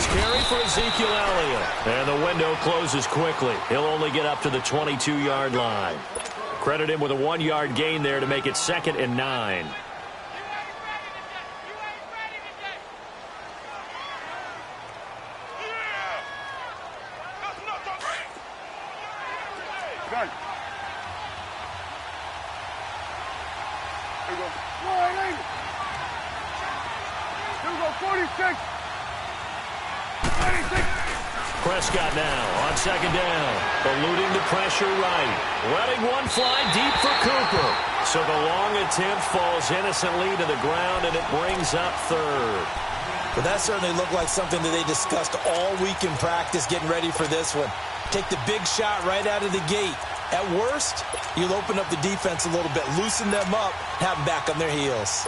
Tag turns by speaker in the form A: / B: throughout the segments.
A: yards carry for Ezekiel Elliott. And the window closes quickly. He'll only get up to the 22-yard line. Credit him with a 1-yard gain there to make it 2nd and 9. Prescott now on 2nd down, eluding the pressure right. Letting one fly deep for Cooper. So the long attempt falls innocently to the ground, and it brings up 3rd.
B: Well, that certainly looked like something that they discussed all week in practice getting ready for this one. Take the big shot right out of the gate. At worst, you'll open up the defense a little bit, loosen them up, have them back on their heels.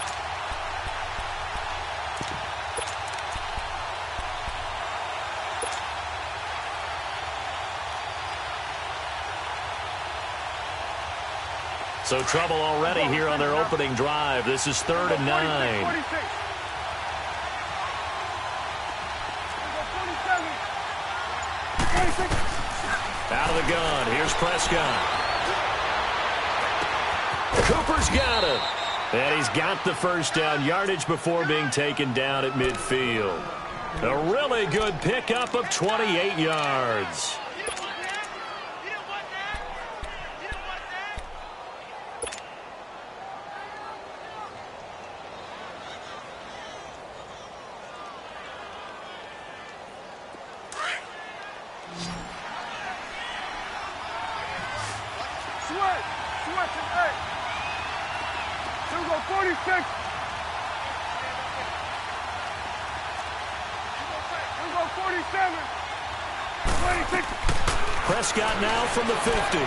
A: So trouble already here on their opening drive. This is 3rd and 9. Out of the gun. Here's Prescott. Cooper's got it. And he's got the first down yardage before being taken down at midfield. A really good pickup of 28 yards. Prescott now from the 50.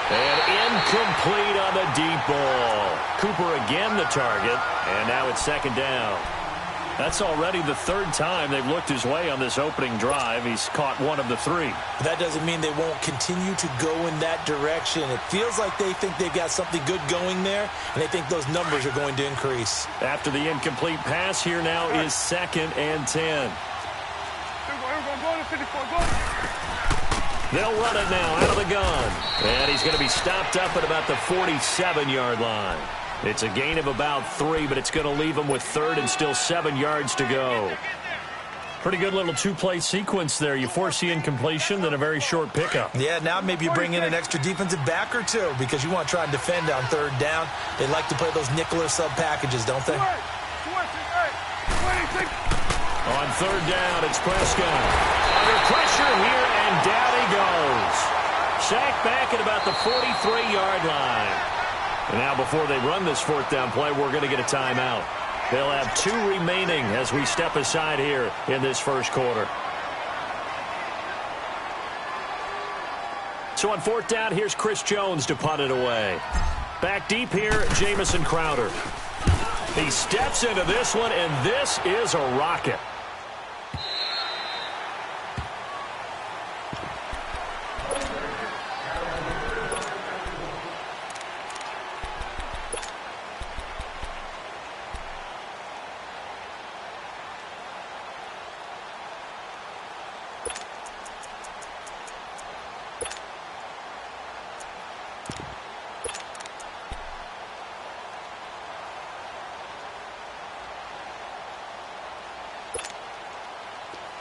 A: And incomplete on the deep ball. Cooper again the target, and now it's 2nd down. That's already the 3rd time they've looked his way on this opening drive. He's caught 1 of the 3.
B: That doesn't mean they won't continue to go in that direction. It feels like they think they've got something good going there, and they think those numbers are going to increase.
A: After the incomplete pass, here now is 2nd and 10. They'll run it now out of the gun. And he's going to be stopped up at about the 47-yard line. It's a gain of about 3, but it's going to leave him with 3rd and still 7 yards to go. Pretty good little 2-play sequence there. You force the incompletion, then a very short pickup.
B: Yeah, now maybe you bring in an extra defensive back or 2 because you want to try and defend on 3rd down. They like to play those nickel or sub packages, don't they?
A: On 3rd down, it's Prescott. Under pressure here, and down he goes. Sacked back at about the 43-yard line. And now before they run this 4th down play, we're going to get a timeout. They'll have 2 remaining as we step aside here in this first quarter. So on 4th down, here's Chris Jones to punt it away. Back deep here, Jamison Crowder. He steps into this one, and this is a rocket.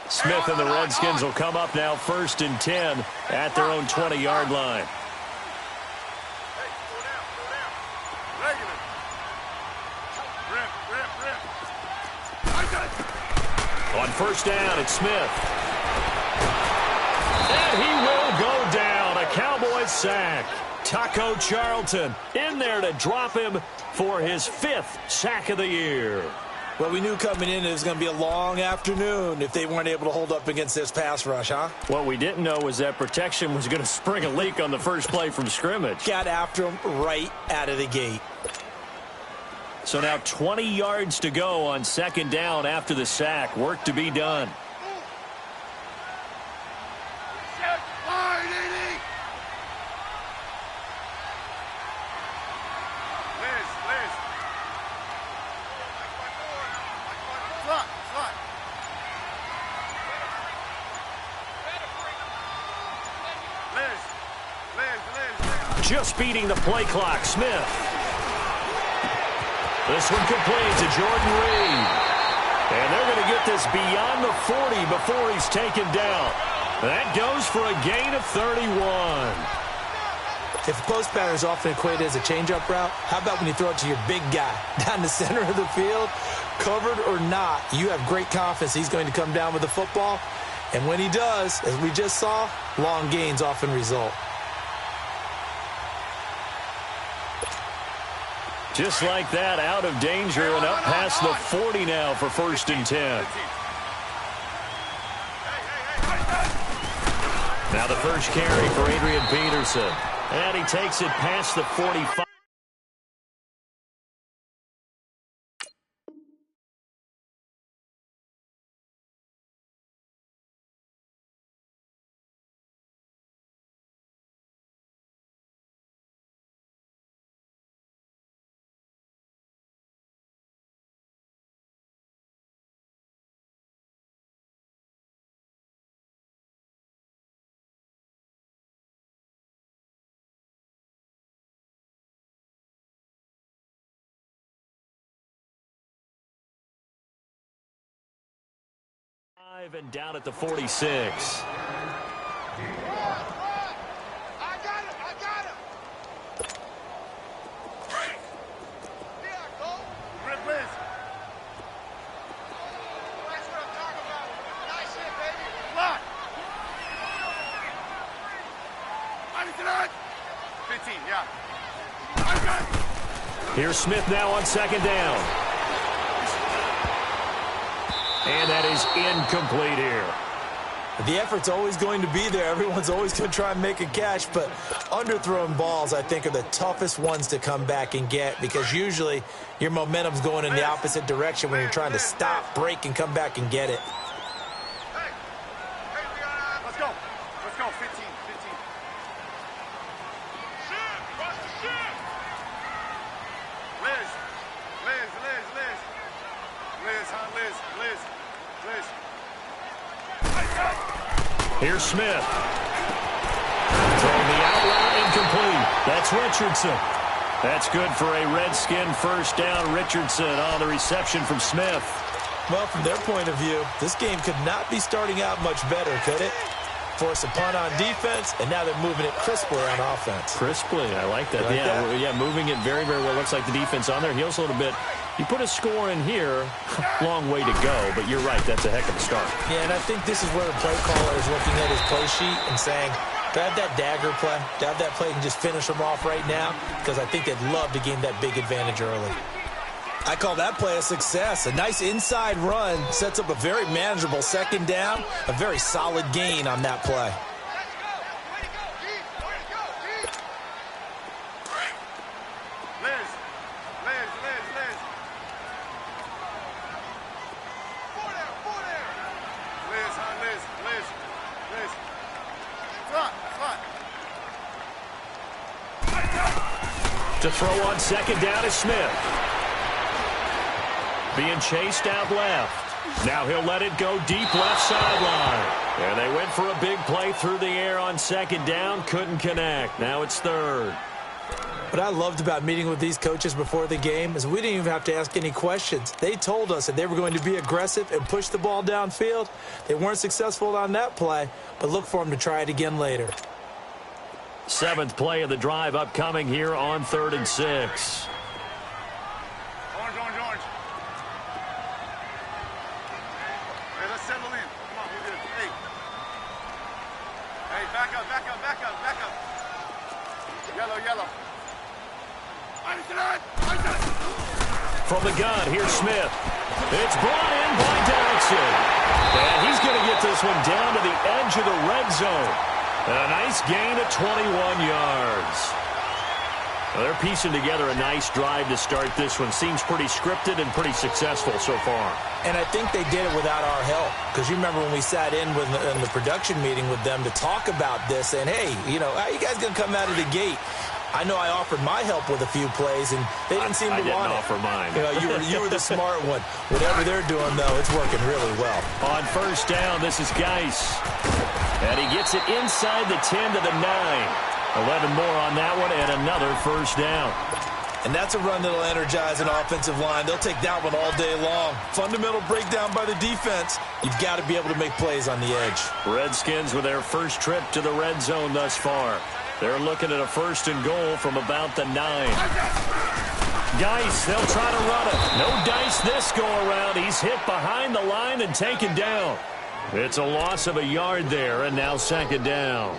A: Smith and the Redskins will come up now 1st and 10 at their own 20-yard line. On 1st down, it's Smith. And he will go down. A Cowboys sack. Taco Charlton in there to drop him for his 5th sack of the year.
B: Well, we knew coming in it was going to be a long afternoon if they weren't able to hold up against this pass rush, huh?
A: What we didn't know was that protection was going to spring a leak on the first play from scrimmage.
B: Got after him right out of the gate.
A: So now 20 yards to go on 2nd down after the sack. Work to be done. just beating the play clock. Smith. This one complete to Jordan Reed. And they're going to get this beyond the 40 before he's taken down. That goes for a gain of 31.
B: If post pattern is often equated as a change-up route, how about when you throw it to your big guy down the center of the field? Covered or not, you have great confidence he's going to come down with the football. And when he does, as we just saw, long gains often result.
A: Just like that, out of danger and up past the 40 now for 1st and 10. Now the first carry for Adrian Peterson. And he takes it past the 45. And down at the 46.
C: I got him. Here I go. Red Liz. That's what I'm talking about. Nice hit, baby. Block. 15, yeah. I got it.
A: Here's Smith now on 2nd down. And that is incomplete here.
B: The effort's always going to be there. Everyone's always going to try and make a catch, but underthrown balls, I think, are the toughest ones to come back and get because usually your momentum's going in the opposite direction when you're trying to stop, break, and come back and get it.
C: Hey, let's go. Let's go, 15. Shit, cross the shit. Liz,
A: Here's Smith. Throwing the out route incomplete. That's Richardson. That's good for a Redskin first down. Richardson on the reception from Smith.
B: Well, from their point of view, this game could not be starting out much better, could it? Force a punt on defense, and now they're moving it crisply on offense.
A: Crisply, I like that. Yeah, moving it very, very well. Looks like the defense on there heals a little bit. You put a score in here, long way to go, but you're right, that's a heck of a start.
B: Yeah, and I think this is where the play caller is looking at his play sheet and saying, to have that dagger play, to have that play and just finish them off right now, because I think they'd love to gain that big advantage early. I call that play a success. A nice inside run sets up a very manageable 2nd down, a very solid gain on that play.
A: To throw on 2nd down is Smith. Being chased out left. Now he'll let it go deep left sideline. And they went for a big play through the air on 2nd down. Couldn't connect. Now it's 3rd.
B: What I loved about meeting with these coaches before the game is we didn't even have to ask any questions. They told us that they were going to be aggressive and push the ball downfield. They weren't successful on that play, but look for them to try it again later.
A: 7th play of the drive upcoming here on 3rd and 6.
C: Orange. Hey, let's settle in. Come on, we're good. Hey, back up. Yellow.
A: From the gun, here's Smith. It's brought in by Dodson. And he's going to get this one down to the edge of the red zone. A nice gain of 21 yards. Well, they're piecing together a nice drive to start this one. Seems pretty scripted and pretty successful so far.
B: And I think they did it without our help. Because you remember when we sat in the production meeting with them to talk about this, and hey, how you guys going to come out of the gate? I know I offered my help with a few plays, and they didn't seem to want it.
A: I didn't offer mine.
B: You were the smart one. Whatever they're doing, though, it's working really well.
A: On 1st down, this is Geis. And he gets it inside the 10 to the 9. 11 more on that one and another first down.
B: And that's a run that'll energize an offensive line. They'll take that one all day long. Fundamental breakdown by the defense. You've got to be able to make plays on the edge.
A: Redskins with their first trip to the red zone thus far. They're looking at a 1st and goal from about the 9. Geis, they'll try to run it. No dice this go-around. He's hit behind the line and taken down. It's a loss of a yard there, and now 2nd down.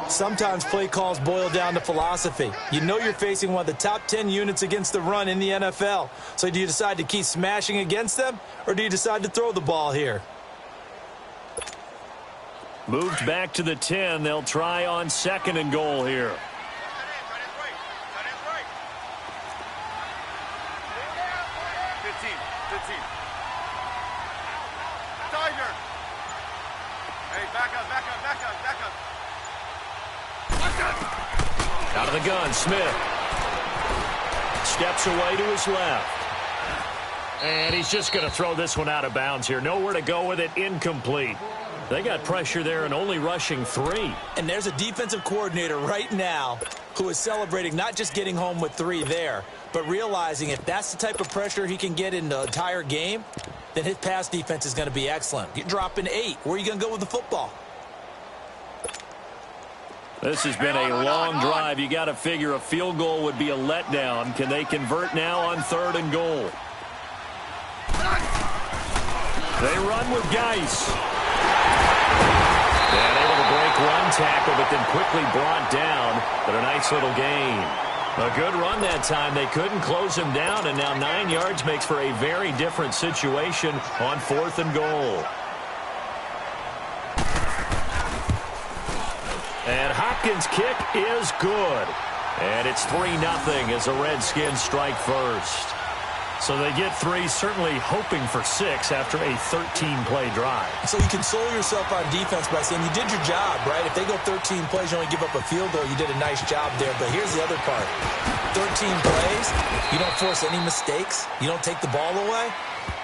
B: Sometimes play calls boil down to philosophy. You know you're facing one of the top 10 units against the run in the NFL. So do you decide to keep smashing against them, or do you decide to throw the ball here?
A: Moved back to the 10. They'll try on 2nd and goal here. Out of the gun, Smith. Steps away to his left. And he's just going to throw this one out of bounds here. Nowhere to go with it. Incomplete. They got pressure there and only rushing 3.
B: And there's a defensive coordinator right now who is celebrating not just getting home with 3 there, but realizing if that's the type of pressure he can get in the entire game, then his pass defense is going to be excellent. You're dropping 8. Where are you going to go with the football?
A: This has been a long drive. You got to figure a field goal would be a letdown. Can they convert now on 3rd and goal? They run with Geis. And able to break one tackle, but then quickly brought down. But a nice little gain. A good run that time. They couldn't close him down, and now 9 yards makes for a very different situation on 4th and goal. And Hopkins' kick is good. And it's 3-0 as the Redskins strike first. So they get 3, certainly hoping for 6 after a 13-play drive.
B: So you console yourself on defense by saying you did your job, right? If they go 13 plays, you only give up a field goal, you did a nice job there. But here's the other part. 13 plays, you don't force any mistakes, you don't take the ball away.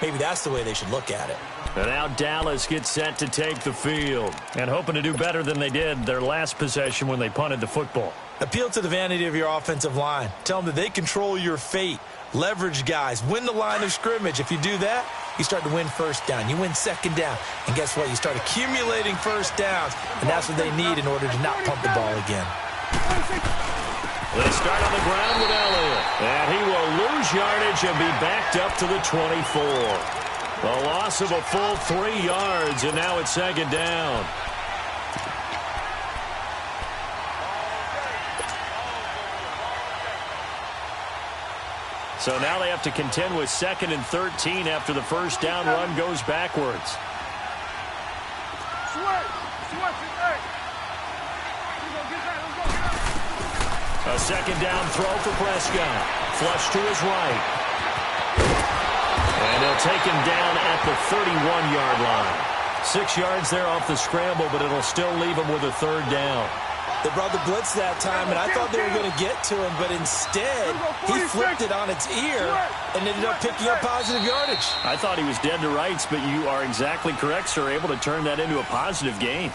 B: Maybe that's the way they should look at it.
A: And now Dallas gets set to take the field. And hoping to do better than they did their last possession when they punted the football.
B: Appeal to the vanity of your offensive line. Tell them that they control your fate. Leverage guys. Win the line of scrimmage. If you do that, you start to win 1st down. You win 2nd down. And guess what? You start accumulating 1st downs. And that's what they need in order to not pump the ball again.
A: They start on the ground with Elliott. And he will lose yardage and be backed up to the 24. A loss of a full 3 yards, and now it's 2nd down. So now they have to contend with 2nd and 13 after the 1st down run goes backwards. A 2nd down throw for Prescott. Flush to his right. And they'll take him down at the 31-yard line. 6 yards there off the scramble, but it'll still leave him with a 3rd down.
B: They brought the blitz that time, and I thought they were going to get to him, but instead, he flipped it on its ear and ended up picking up positive yardage.
A: I thought he was dead to rights, but you are exactly correct, sir. Able to turn that into a positive gain.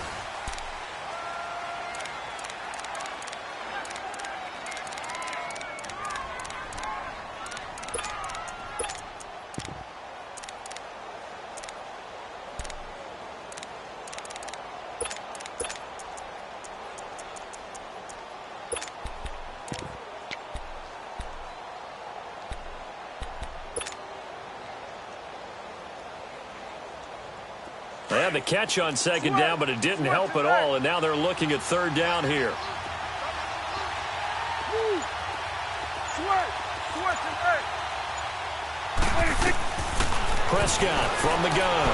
A: They had the catch on 2nd down, but it didn't help at all, and now they're looking at 3rd down here. Prescott from the gun.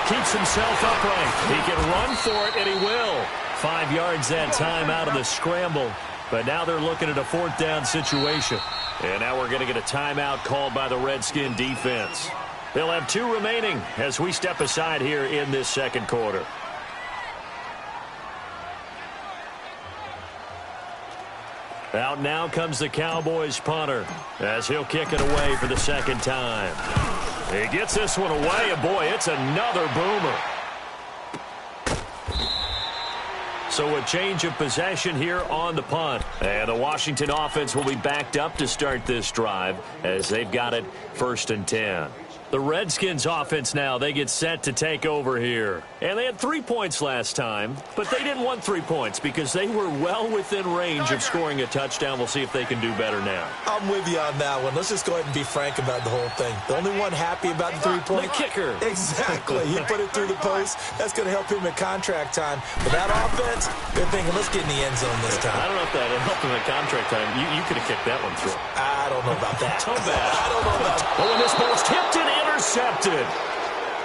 A: Keeps himself upright. He can run for it, and he will. 5 yards that time out of the scramble, but now they're looking at a 4th down situation. And now we're going to get a timeout called by the Redskin defense. They'll have 2 remaining as we step aside here in this 2nd quarter. Out now comes the Cowboys punter as he'll kick it away for the 2nd time. He gets this one away, and boy, it's another boomer. So a change of possession here on the punt. And the Washington offense will be backed up to start this drive as they've got it 1st and 10. The Redskins offense now, they get set to take over here. And they had 3 points last time, but they didn't want 3 points because they were well within range of scoring a touchdown. We'll see if they can do better now.
B: I'm with you on that one. Let's just go ahead and be frank about the whole thing. The only one happy about the 3-point.
A: The kicker.
B: Exactly. He put it through the post. That's going to help him at contract time. But that offense, they're thinking, let's get in the end zone this time.
A: I don't know if that helped him at contract time. You could have kicked that one through.
B: I don't know about that.
A: So bad.
B: I don't know about that.
A: But when this ball's tipped and intercepted.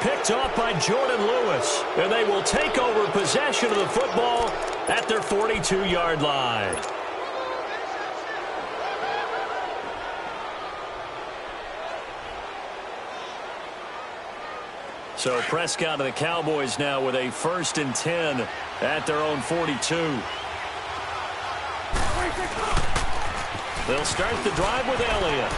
A: Picked off by Jordan Lewis. And they will take over possession of the football at their 42-yard line. So Prescott and the Cowboys now with a 1st and 10 at their own 42. They'll start the drive with Elliott.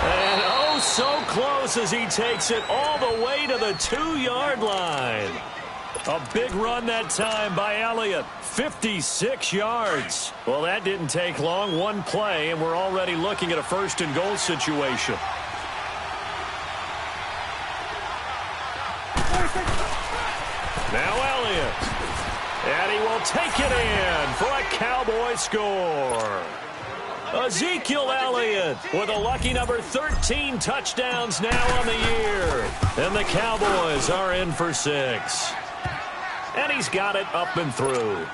A: And oh, so close as he takes it all the way to the 2-yard line. A big run that time by Elliott. 56 yards. Well, that didn't take long. One play, and we're already looking at a 1st and goal situation. Now Elliott. And he will take it in for a Cowboy score. Ezekiel Elliott with a lucky number 13 touchdowns now on the year. And the Cowboys are in for 6. And he's got it up and through.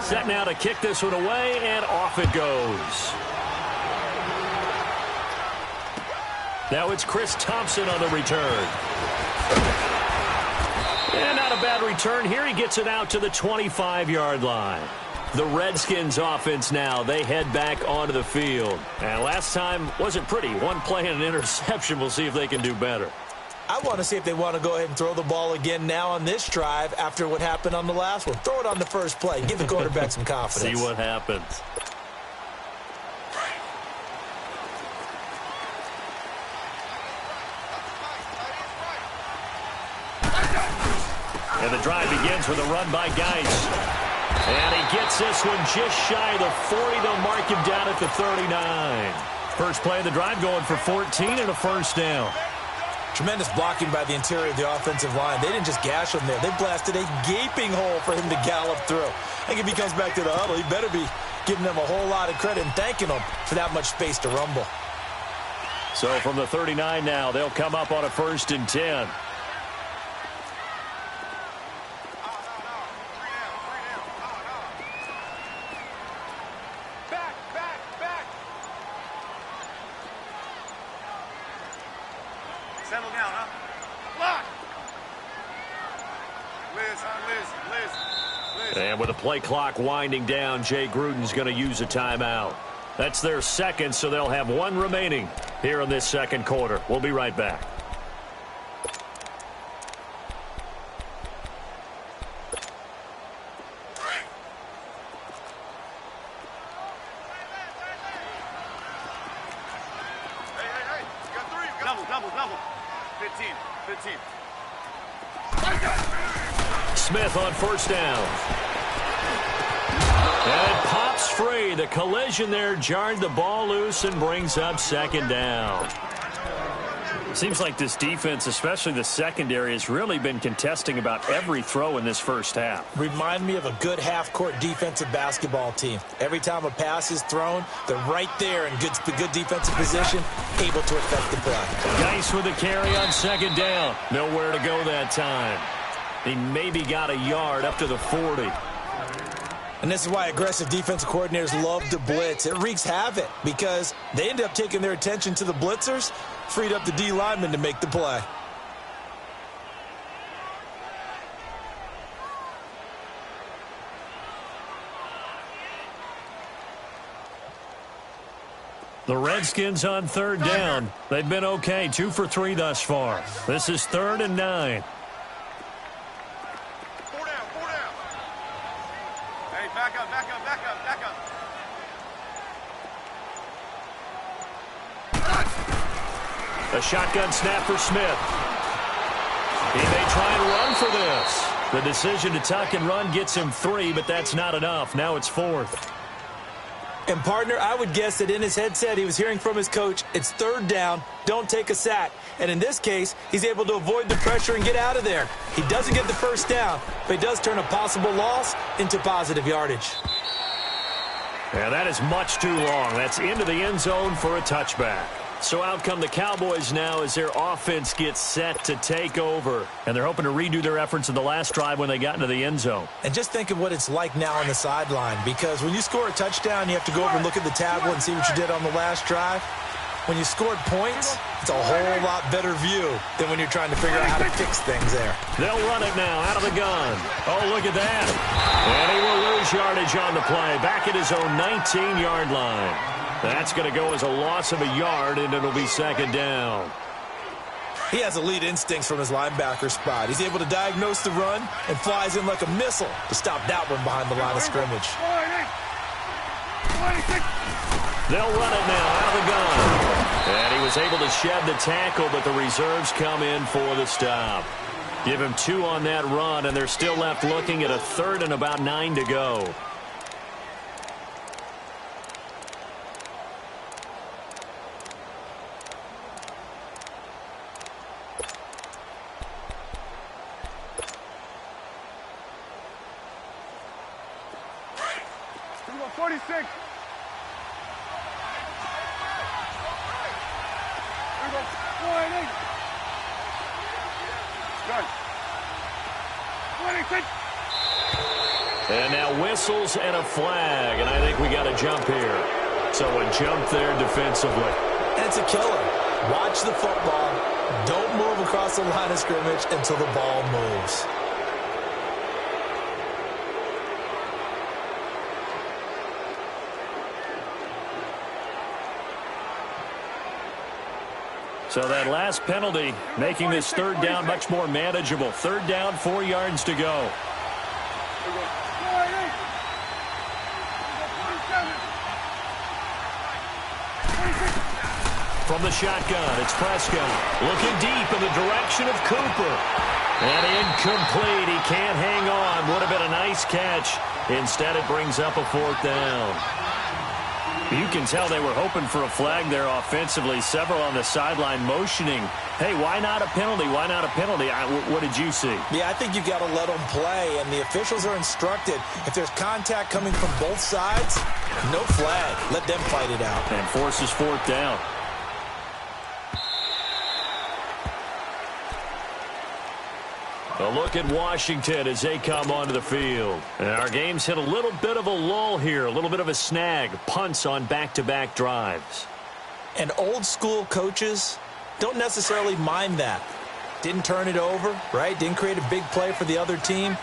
A: Set now to kick this one away, and off it goes. Now it's Chris Thompson on the return. And not a bad return here. He gets it out to the 25-yard line. The Redskins offense now, they head back onto the field. And last time wasn't pretty. One play and an interception. We'll see if they can do better.
B: I want to see if they want to go ahead and throw the ball again now on this drive after what happened on the last one. Throw it on the first play. Give the quarterback some confidence.
A: See what happens. And the drive begins with a run by Geis. And he gets this one just shy of the 40. They'll mark him down at the 39. First play of the drive going for 14 and a 1st down.
B: Tremendous blocking by the interior of the offensive line. They didn't just gash him there. They blasted a gaping hole for him to gallop through. I think if he comes back to the huddle, he better be giving them a whole lot of credit and thanking them for that much space to rumble.
A: So from the 39 now, they'll come up on a 1st and 10.
C: Settle down, huh? Lock! Liz.
A: And with the play clock winding down, Jay Gruden's going to use a timeout. That's their second, so they'll have one remaining here in this second quarter. We'll be right back.
C: Hey. You got 3. Double. 15.
A: Smith on 1st down. And it pops free. The collision there jarred the ball loose and brings up 2nd down. Seems like this defense, especially the secondary, has really been contesting about every throw in this first half.
B: Remind me of a good half-court defensive basketball team. Every time a pass is thrown, they're right there in good defensive position, able to affect the play.
A: Geis with the carry on 2nd down. Nowhere to go that time. He maybe got a yard up to the 40.
B: And this is why aggressive defensive coordinators love to blitz. It wreaks havoc because they end up taking their attention to the blitzers, freed up the D lineman to make the play.
A: The Redskins on 3rd down. They've been okay, 2 for 3 thus far. This is 3rd and 9.
C: 4 down. Hey, back up.
A: A shotgun snap for Smith. He may try and run for this. The decision to tuck and run gets him 3, but that's not enough. Now it's 4th.
B: And, partner, I would guess that in his headset he was hearing from his coach, it's 3rd down, don't take a sack. And in this case, he's able to avoid the pressure and get out of there. He doesn't get the 1st down, but he does turn a possible loss into positive yardage.
A: Yeah, that is much too long. That's into the end zone for a touchback. So out come the Cowboys now as their offense gets set to take over. And they're hoping to redo their efforts in the last drive when they got into the end zone.
B: And just think of what it's like now on the sideline, because when you score a touchdown, you have to go over and look at the tablet and see what you did on the last drive. When you scored points, it's a whole lot better view than when you're trying to figure out how to fix things there.
A: They'll run it now out of the gun. Oh, look at that. And he will lose yardage on the play. Back at his own 19-yard line. That's going to go as a loss of a yard, and it'll be 2nd down.
B: He has elite instincts from his linebacker spot. He's able to diagnose the run and flies in like a missile to stop that one behind the line of scrimmage.
A: They'll run it now out of the gun. And he was able to shed the tackle, but the reserves come in for the stop. Give him 2 on that run, and they're still left looking at a 3rd and about 9 to go.
C: Here we go, 46. Here we go, 48. Good. 26.
A: And now whistles and a flag, and I think we got a jump here. So a jump there defensively.
B: And it's a killer. Watch the football. Don't move across the line of scrimmage until the ball moves.
A: So that last penalty making this 3rd down much more manageable. 3rd down, 4 yards to go. From the shotgun, it's Prescott. Looking deep in the direction of Cooper. And incomplete. He can't hang on. Would have been a nice catch. Instead, it brings up a 4th down. You can tell they were hoping for a flag there offensively. Several on the sideline motioning. Hey, why not a penalty? Why not a penalty? What did you see?
B: Yeah, I think you've got to let them play, and the officials are instructed. If there's contact coming from both sides, no flag. Let them fight it out.
A: And forces 4th down. A look at Washington as they come onto the field. And our game's hit a little bit of a lull here, a little bit of a snag. Punts on back-to-back drives.
B: And old-school coaches don't necessarily mind that. Didn't turn it over, right? Didn't create a big play for the other team.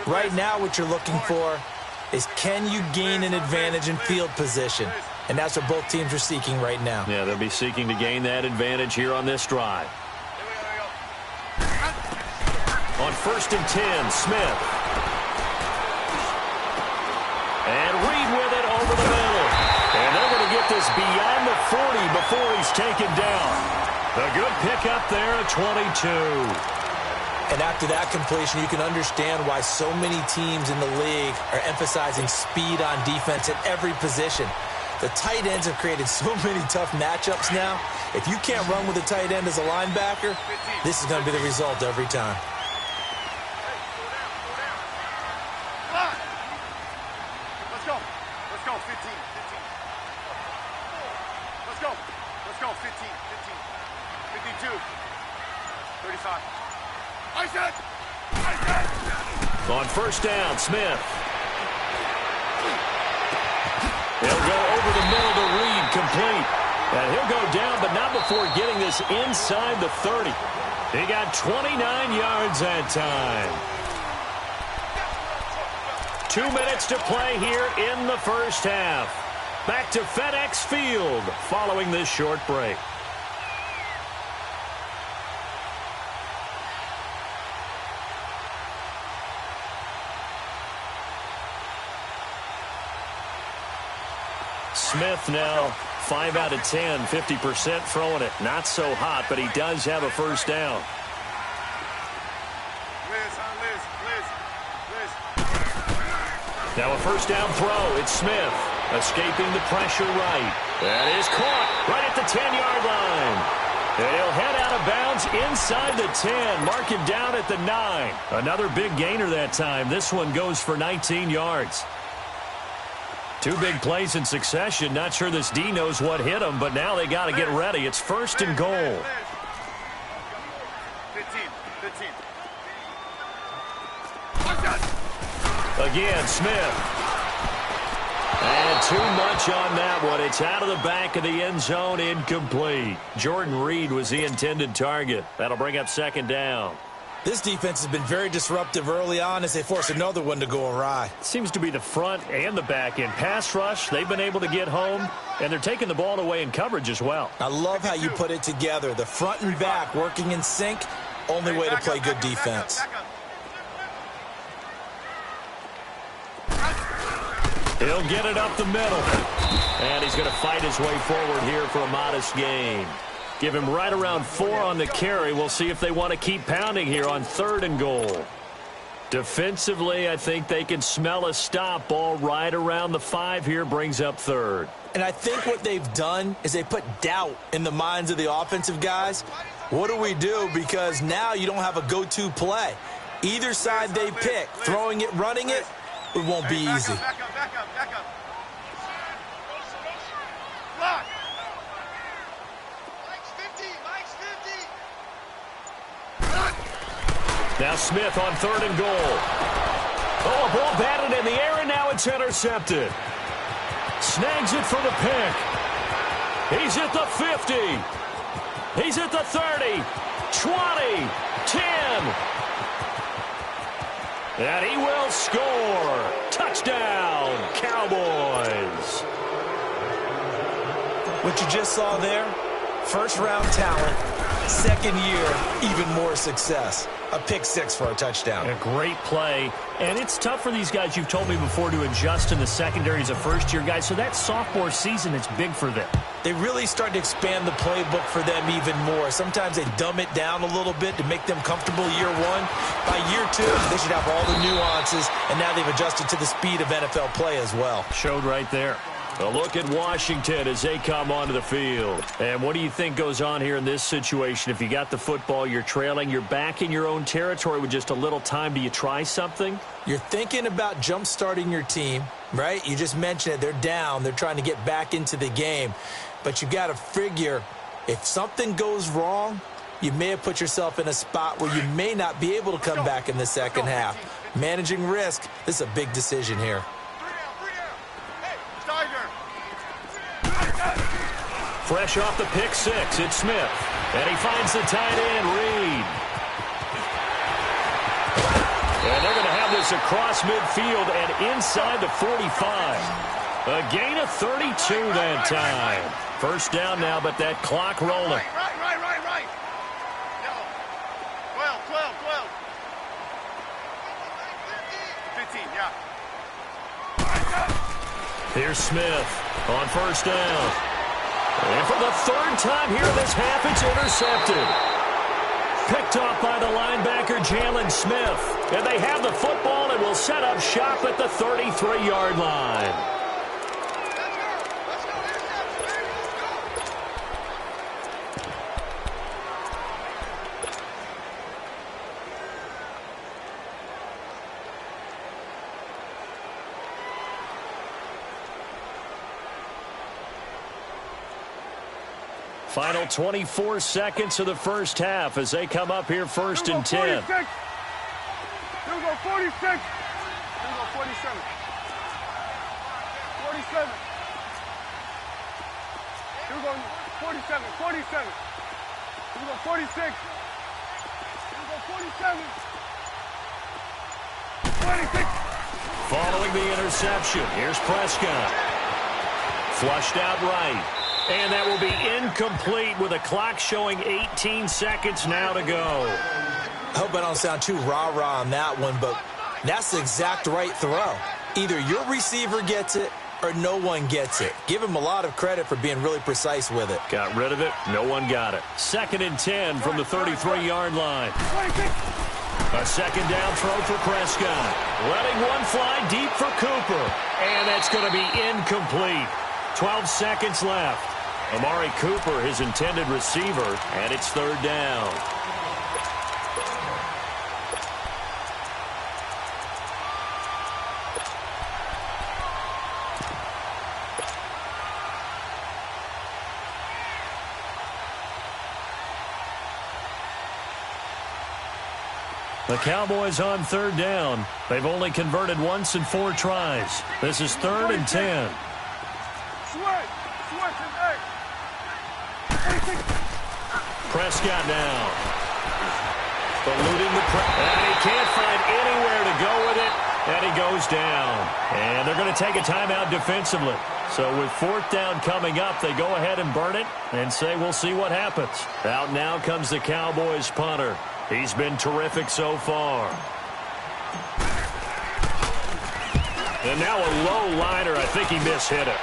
B: Right now what you're looking for is, can you gain an advantage in field position? And that's what both teams are seeking right now.
A: Yeah, they'll be seeking to gain that advantage here on this drive. On 1st and 10, Smith. And Reed with it over the middle. And they're going to get this beyond the 40 before he's taken down. A good pickup there at 22.
B: And after that completion, you can understand why so many teams in the league are emphasizing speed on defense at every position. The tight ends have created so many tough matchups now. If you can't run with a tight end as a linebacker, this is going to be the result every time.
A: On 1st down, Smith. He'll go over the middle to Reed, complete. And he'll go down, but not before getting this inside the 30. He got 29 yards that time. 2 minutes to play here in the first half. Back to FedEx Field following this short break. Smith now 5 out of 10, 50% throwing it. Not so hot, but he does have a first down. Now a first down throw. It's Smith escaping the pressure right. That is caught right at the 10-yard line. And he'll head out of bounds inside the 10. Mark him down at the 9. Another big gainer that time. This one goes for 19 yards. Two big plays in succession. Not sure this D knows what hit him, but now they got to get ready. It's first and goal.
C: 15.
A: Again, Smith. And too much on that one. It's out of the back of the end zone, incomplete. Jordan Reed was the intended target. That'll bring up second down.
B: This defense has been very disruptive early on as they force another one to go awry.
A: Seems to be the front and the back end. Pass rush, they've been able to get home, and they're taking the ball away in coverage as well.
B: I love how you put it together. The front and back working in sync, only way to play good defense.
A: He'll get it up the middle. And he's going to fight his way forward here for a modest gain. Give him right around 4 on the carry. We'll see if they want to keep pounding here on third and goal. Defensively, I think they can smell a stop. Ball right around the 5 here brings up third.
B: And I think what they've done is they put doubt in the minds of the offensive guys. What do we do? Because now you don't have a go-to play. Either side they pick, throwing it, running it, it won't be easy.
C: Back up. Block. Mike's 50.
A: Now Smith on third and goal. Oh, a ball batted in the air, and now it's intercepted. Snags it for the pick. He's at the 50. He's at the 30. 20. 10. And he will score. Touchdown, Cowboys.
B: What you just saw there, first-round talent, second year, even more success. A pick 6 for a touchdown.
A: A great play. And it's tough for these guys, you've told me before, to adjust in the secondary as a first-year guy. So that sophomore season, it's big for them.
B: They really start to expand the playbook for them even more. Sometimes they dumb it down a little bit to make them comfortable year 1. By year 2, they should have all the nuances, and now they've adjusted to the speed of NFL play as well.
A: Showed right there. A look at Washington as they come onto the field. And what do you think goes on here in this situation? If you got the football, you're trailing, you're back in your own territory with just a little time. Do you try something?
B: You're thinking about jump-starting your team, right? You just mentioned it. They're down. They're trying to get back into the game. But you got to figure, if something goes wrong, you may have put yourself in a spot where you may not be able to come back in the second half. Managing risk, this is a big decision here.
A: Fresh off the pick 6, it's Smith. And he finds the tight end, Reed. And they're going to have this across midfield and inside the 45. A gain of 32 that time. First down now, but that clock rolling.
C: Right. 12. 15, yeah.
A: Here's Smith on first down. And for the third time here in this half, it's intercepted. Picked off by the linebacker, Jalen Smith. And they have the football and will set up shop at the 33-yard line. Final 24 seconds of the first half as they come up here first and 10.
C: Here we go, 46. Here we go, 47. 47. Here we go, 47. 47. Here we go, 46. Here we go, 47. 26.
A: Following the interception, here's Prescott. Flushed out right. And that will be incomplete with a clock showing 18 seconds now to go.
B: I hope I don't sound too rah-rah on that one, but that's the exact right throw. Either your receiver gets it or no one gets it. Give him a lot of credit for being really precise with it.
A: Got rid of it. No one got it. 2nd and 10 from the 33-yard line. A 2nd down throw for Prescott. Letting one fly deep for Cooper. And that's going to be incomplete. 12 seconds left. Amari Cooper, his intended receiver, and it's 3rd down. The Cowboys on 3rd down. They've only converted once in 4 tries. This is 3rd and 10. Prescott now. Eluding the press. And he can't find anywhere to go with it. And he goes down. And they're going to take a timeout defensively. So with 4th down coming up, they go ahead and burn it and say we'll see what happens. Out now comes the Cowboys punter. He's been terrific so far. And now a low liner. I think he mishit it.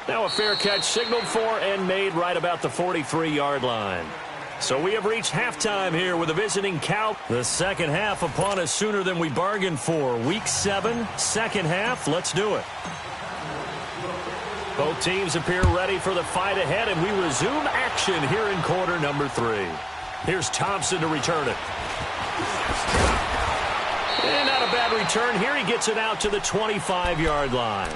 A: Now a fair catch signaled for and made right about the 43-yard line. So we have reached halftime here with a visiting Cow. The second half upon us sooner than we bargained for. Week 7, second half. Let's do it. Both teams appear ready for the fight ahead, and we resume action here in quarter number 3. Here's Thompson to return it. And not a bad return here. He gets it out to the 25-yard line.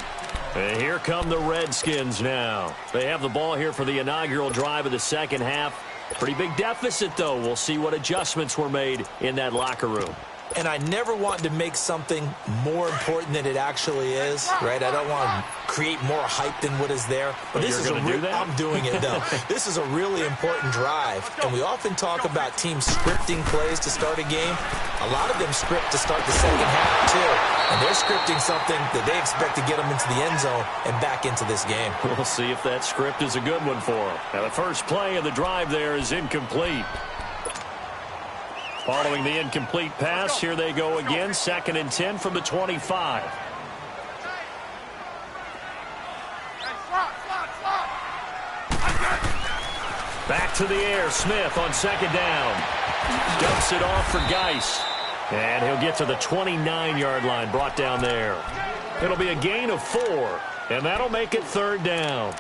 A: And here come the Redskins now. They have the ball here for the inaugural drive of the second half. Pretty big deficit, though. We'll see what adjustments were made in that locker room.
B: And I never want to make something more important than it actually is, right? I don't want to create more hype than what is there. But this is I'm doing it, though. This is a really important drive. And we often talk about teams scripting plays to start a game. A lot of them script to start the second half, too. And they're scripting something that they expect to get them into the end zone and back into this game.
A: We'll see if that script is a good one for them. Now, the first play of the drive there is incomplete. Following the incomplete pass, here they go again. 2nd and 10 from the 25. Back to the air. Smith on 2nd down. Dumps it off for Geis. And he'll get to the 29-yard line, brought down there. It'll be a gain of 4, and that'll make it 3rd down.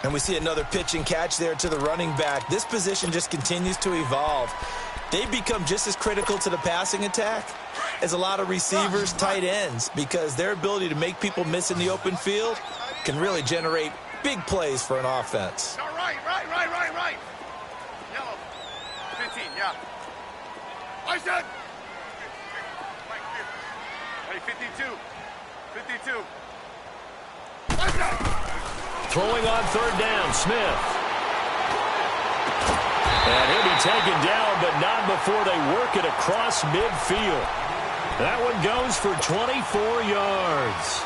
B: And we see another pitch and catch there to the running back. This position just continues to evolve. They become just as critical to the passing attack as a lot of receivers, tight ends, because their ability to make people miss in the open field can really generate big plays for an offense.
C: Right. Yellow. 15, yeah. I said. Ready, 52. 52. I said.
A: Throwing on 3rd down, Smith. And he'll be taken down, but not before they work it across midfield. That one goes for 24 yards.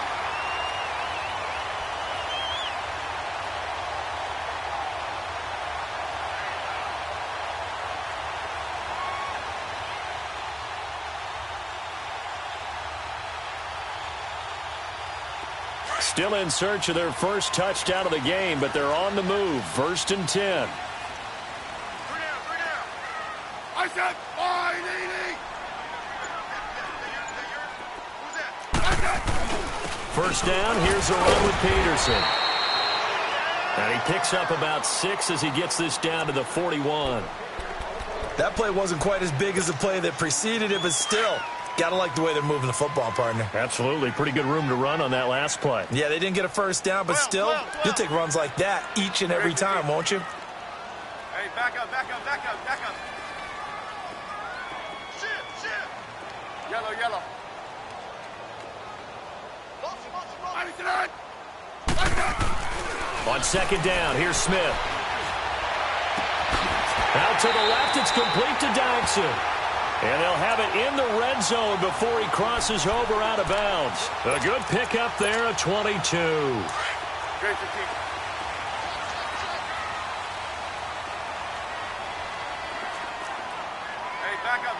A: Still in search of their first touchdown of the game, but they're on the move. 1st and 10.
C: I said,
A: First down, here's a run with Peterson. And he picks up about 6 as he gets this down to the 41.
B: That play wasn't quite as big as the play that preceded it, but still, got to like the way they're moving the football, partner.
A: Absolutely. Pretty good room to run on that last play.
B: Yeah, they didn't get a first down, but still, you'll take runs like that each and every time, won't you?
C: Hey, back up. Yellow.
A: On 2nd down, here's Smith. Out to the left, it's complete to Dodson. And they'll have it in the red zone before he crosses over out of bounds. A good pickup there at 22.
C: Great, hey, back up.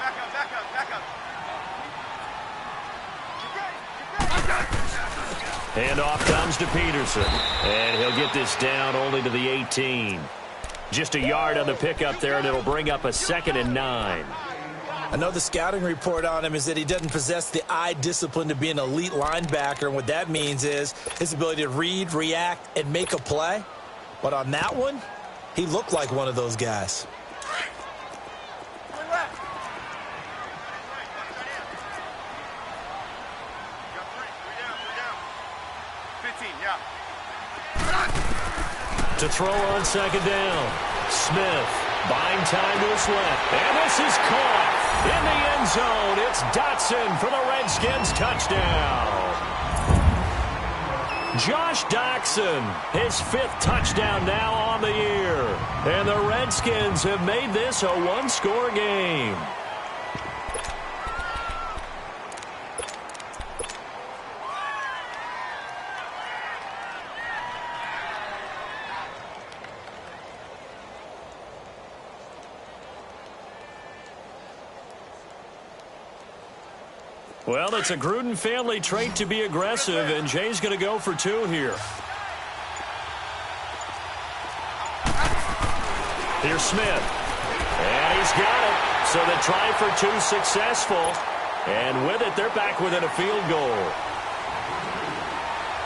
A: And off comes to Peterson. And he'll get this down only to the 18. Just a yard on the pickup there, and it'll bring up a 2nd and 9.
B: Another scouting report on him is that he doesn't possess the eye discipline to be an elite linebacker. And what that means is his ability to read, react, and make a play. But on that one, he looked like one of those guys.
A: To throw on 2nd down. Smith buying time to his left. And this is caught in the end zone. It's Dotson for the Redskins touchdown. Josh Doctson, his 5th touchdown now on the year. And the Redskins have made this a one-score game. Well, it's a Gruden family trait to be aggressive, and Jay's going to go for 2 here. Here's Smith. And he's got it. So the try for 2 successful. And with it, they're back within a field goal.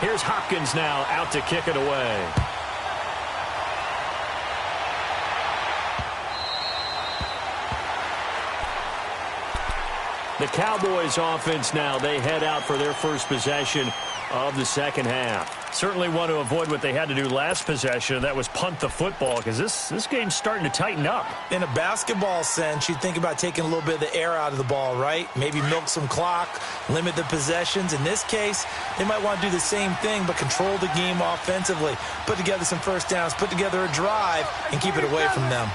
A: Here's Hopkins now out to kick it away. The Cowboys offense now, they head out for their first possession of the second half. Certainly want to avoid what they had to do last possession. That was punt the football, because this game's starting to tighten up.
B: In a basketball sense, you think about taking a little bit of the air out of the ball, right? Maybe milk some clock, limit the possessions. In this case, they might want to do the same thing, but control the game offensively. Put together some first downs, put together a drive, and keep it away from them.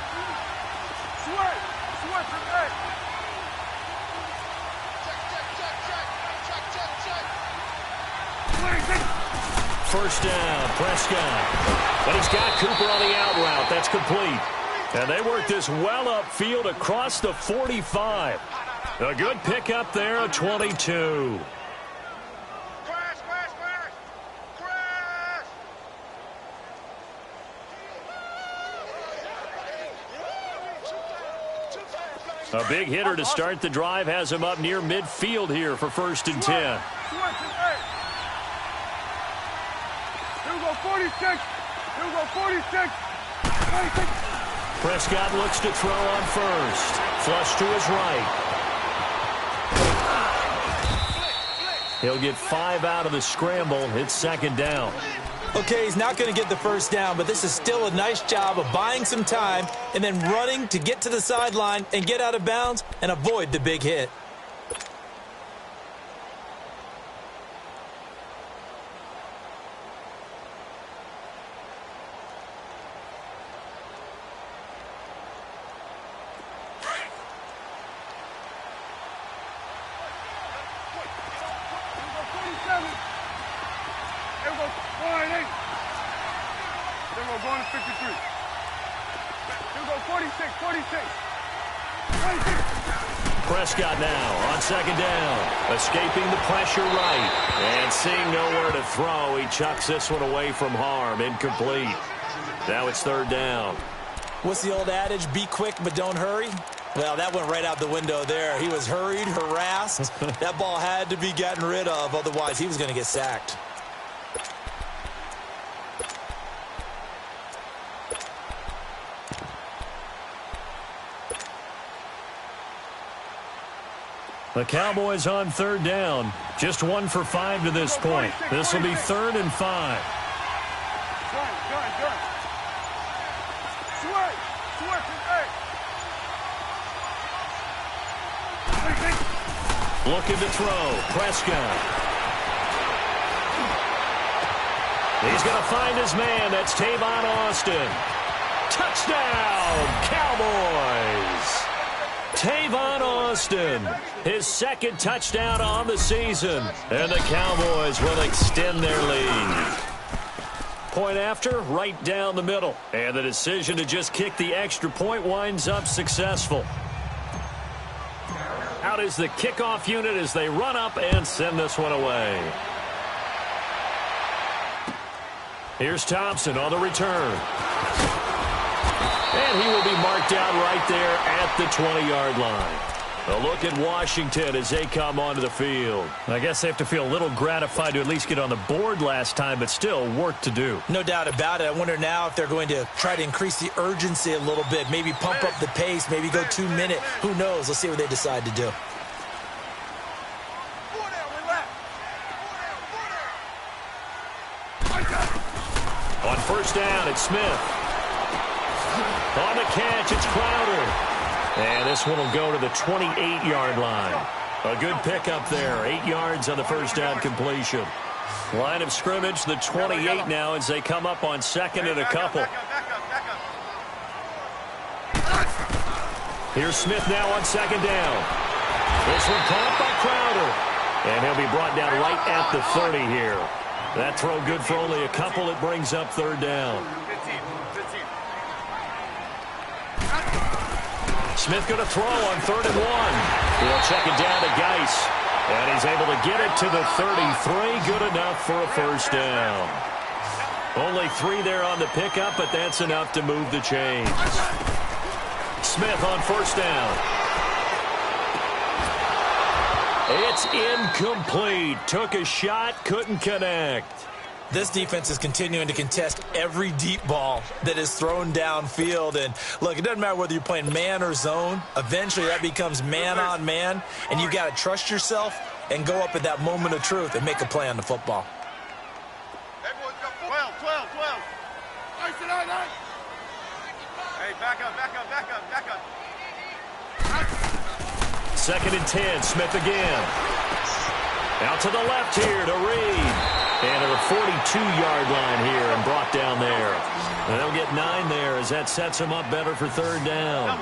A: First down, Prescott. But he's got Cooper on the out route. That's complete. And they work this well upfield across the 45. A good pickup there, a 22. A big hitter to start the drive has him up near midfield here for 1st and 10.
C: 46. Here we go, 46. 26.
A: Prescott looks to throw on first. Flush to his right. He'll get 5 out of the scramble. It's 2nd down.
B: Okay, he's not going to get the first down, but this is still a nice job of buying some time and then running to get to the sideline and get out of bounds and avoid the big hit.
C: Going to 53. Here we go, 46, 46.
A: Prescott now on 2nd down. Escaping the pressure right. And seeing nowhere to throw, he chucks this one away from harm. Incomplete. Now it's 3rd down.
B: What's the old adage? Be quick, but don't hurry. Well, that went right out the window there. He was hurried, harassed. That ball had to be gotten rid of. Otherwise, he was going to get sacked.
A: The Cowboys on 3rd down. Just 1 for 5 to this point. This will be 3rd and 5. Looking to throw. Prescott. He's going to find his man. That's Tavon Austin. Touchdown, Cowboys. Tavon Austin, his 2nd touchdown on the season. And the Cowboys will extend their lead. Point after, right down the middle. And the decision to just kick the extra point winds up successful. Out is the kickoff unit as they run up and send this one away. Here's Thompson on the return. And he will be marked out right there at the 20-yard line. A look at Washington as they come onto the field.
D: I guess they have to feel a little gratified to at least get on the board last time, but still work to do.
B: No doubt about it. I wonder now if they're going to try to increase the urgency a little bit, maybe pump up the pace, maybe go 2 minute. Who knows? Let's see what they decide to do.
A: On first down, it's Smith. On the catch, it's Crowder. And this one will go to the 28-yard line. A good pickup there. 8 yards on the first down completion. Line of scrimmage, the 28 now as they come up on second and a couple. Here's Smith now on second down. This one caught by Crowder. And he'll be brought down right at the 30 here. That throw good for only a couple. It brings up third down. Smith going to throw on 3rd and 1. He'll check it down to Geis. And he's able to get it to the 33. Good enough for a first down. Only 3 there on the pickup, but that's enough to move the chains. Smith on first down. It's incomplete. Took a shot, couldn't connect.
B: This defense is continuing to contest every deep ball that is thrown downfield. And, look, it doesn't matter whether you're playing man or zone. Eventually, that becomes man-on-man, and you've got to trust yourself and go up at that moment of truth and make a play on the football.
C: 12. Hey, back up.
A: 2nd and 10, Smith again. Out to the left here to Reed. And to the 42-yard line here and brought down there. And they'll get 9 there as that sets them up better for third down.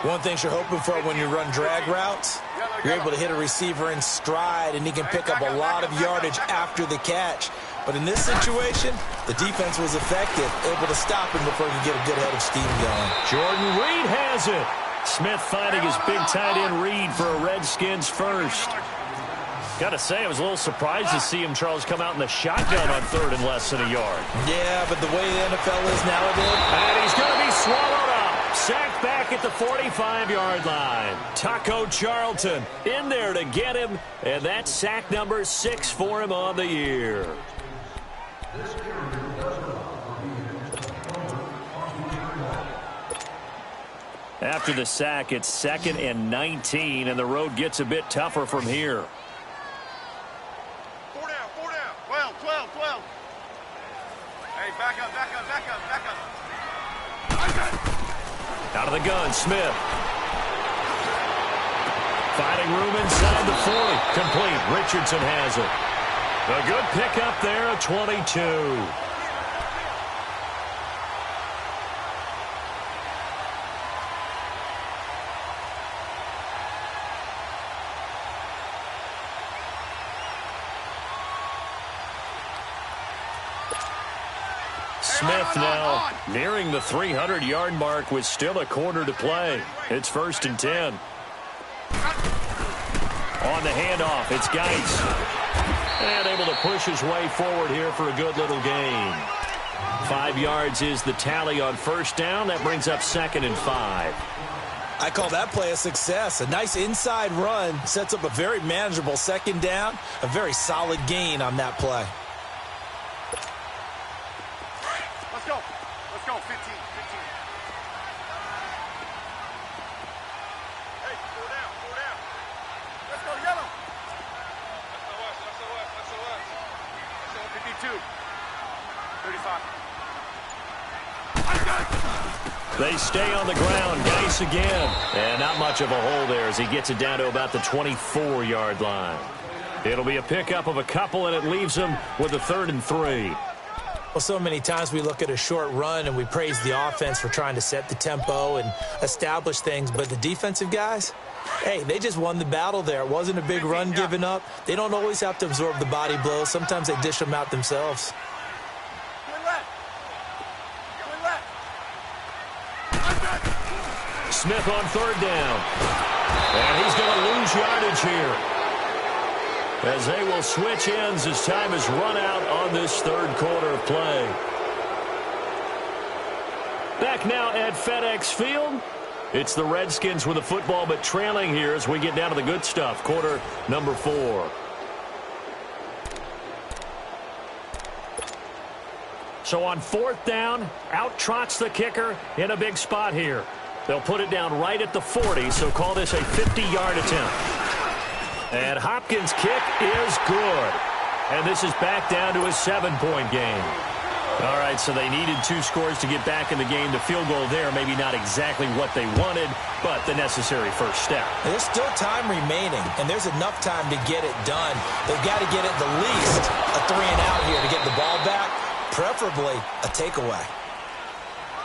B: One thing you're hoping for when you run drag routes, you're able to hit a receiver in stride, and he can pick up a lot of yardage after the catch. But in this situation, the defense was effective, able to stop him before he could get a good head of steam going.
A: Jordan Reed has it. Smith finding his big tight end Reed for a Redskins first. Got to say, I was a little surprised to see him, Charles, come out in the shotgun on 3rd and less than a yard.
B: Yeah, but the way the NFL is nowadays.
A: And he's going to be swallowed up. Sacked back at the 45-yard line. Taco Charlton in there to get him. And that's sack number 6 for him on the year. After the sack, it's 2nd and 19, and the road gets a bit tougher from here.
C: 12. Hey, back up.
A: Out of the gun, Smith. Finding room inside the 40. Complete. Richardson has it. A good pickup there at 22. Smith now nearing the 300-yard mark with still a quarter to play. It's 1st and 10. On the handoff, it's Geis. And able to push his way forward here for a good little gain. 5 yards is the tally on first down. That brings up 2nd and 5.
B: I call that play a success. A nice inside run sets up a very manageable 2nd down. A very solid gain on that play.
C: Let's go, 15. Hey, four down. Let's go, yellow. That's the West. 52. 35.
A: They stay on the ground. Geis again. And not much of a hole there as he gets it down to about the 24-yard line. It'll be a pickup of a couple, and it leaves him with a 3rd and 3.
B: Well, so many times we look at a short run and we praise the offense for trying to set the tempo and establish things. But the defensive guys, hey, they just won the battle there. It wasn't a big run given up. They don't always have to absorb the body blows. Sometimes they dish them out themselves.
A: Smith on 3rd down. And he's going to lose yardage here, as they will switch ends as time is run out on this 3rd quarter of play.
D: Back now at FedEx Field. It's the Redskins with the football, but trailing here as we get down to the good stuff. Quarter number 4. So on 4th down, out trots the kicker in a big spot here. They'll put it down right at the 40, so call this a 50-yard attempt. And Hopkins' kick is good. And this is back down to a 7-point game. All right, so they needed 2 scores to get back in the game. The field goal there, maybe not exactly what they wanted, but the necessary first step.
B: There's still time remaining, and there's enough time to get it done. They've got to get at the least a 3-and-out here to get the ball back, preferably a takeaway.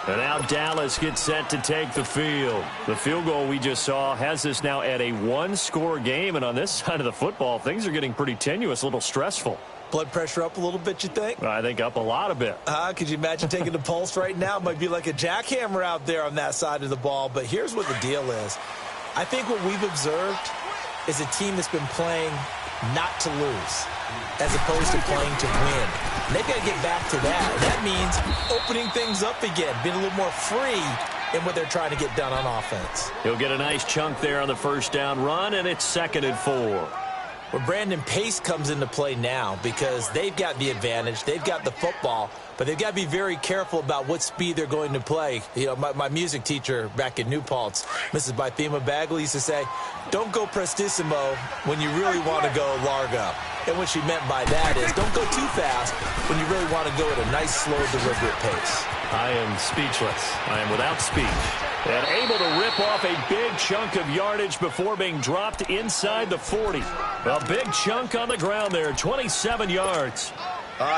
D: And now Dallas gets set to take the field. The field goal we just saw has this now at a 1-score game, and on this side of the football, things are getting pretty tenuous, a little stressful.
B: Blood pressure up a little bit, you think?
D: I think up a lot a bit.
B: Could you imagine taking the pulse right now? It might be like a jackhammer out there on that side of the ball. But here's what the deal is. I think what we've observed is a team that's been playing not to lose as opposed to playing to win. And they've got to get back to that. And that means opening things up again, being a little more free in what they're trying to get done on offense.
D: He'll get a nice chunk there on the first down run, and it's 2nd and 4.
B: Well, Brandon, pace comes into play now because they've got the advantage. They've got the football, but they've got to be very careful about what speed they're going to play. You know, my music teacher back in New Paltz, Mrs. Bythema Bagley, used to say, don't go prestissimo when you really want to go largo. And what she meant by that is don't go too fast when you really want to go at a nice, slow, deliberate pace.
D: I am speechless. I am without speech. And able to rip off a big chunk of yardage before being dropped inside the 40. A big chunk on the ground there, 27 yards.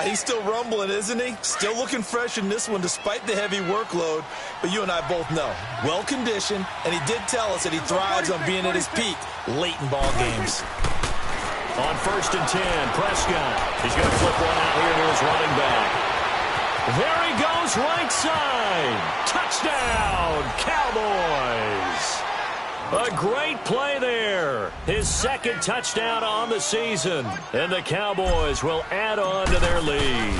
B: He's still rumbling, isn't he? Still looking fresh in this one despite the heavy workload. But you and I both know, well-conditioned, and he did tell us that he thrives on being at his peak late in ball games.
D: On 1st and 10, Prescott. He's going to flip one out here to his running back. There he goes, right side. Touchdown, Cowboys. A great play there. His 2nd touchdown on the season. And the Cowboys will add on to their lead.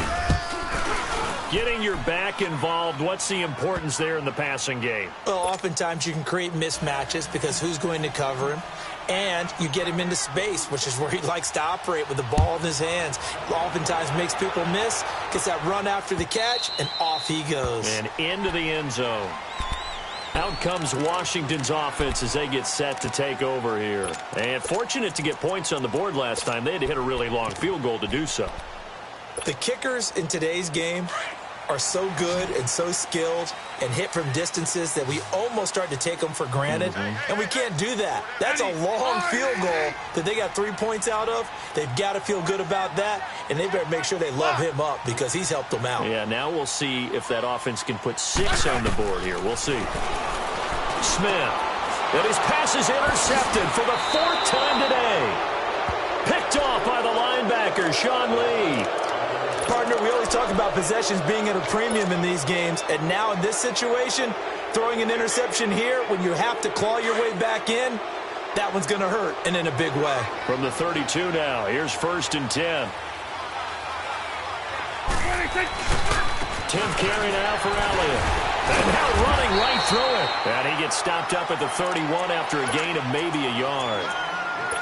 D: Getting your back involved, what's the importance there in the passing game?
B: Well, oftentimes you can create mismatches because who's going to cover him? And you get him into space, which is where he likes to operate with the ball in his hands. Oftentimes makes people miss, gets that run after the catch, and off he goes.
D: And into the end zone. Out comes Washington's offense as they get set to take over here. And fortunate to get points on the board last time. They had to hit a really long field goal to do so.
B: The kickers in today's game are so good and so skilled and hit from distances that we almost start to take them for granted, and we can't do that. That's a long field goal that they got 3 points out of. They've got to feel good about that, and they better make sure they love him up because he's helped them out.
D: Yeah, now we'll see if that offense can put 6 on the board here. We'll see. Smith, and his pass is intercepted for the 4th time today. Picked off by the linebacker, Sean Lee.
B: Partner, we always talk about possessions being at a premium in these games, and now in this situation, throwing an interception here when you have to claw your way back in, that one's going to hurt, and in a big way.
D: From the 32 now, here's 1st and 10. 10th carry now for Elliott. And now running right through it. And he gets stopped up at the 31 after a gain of maybe a yard.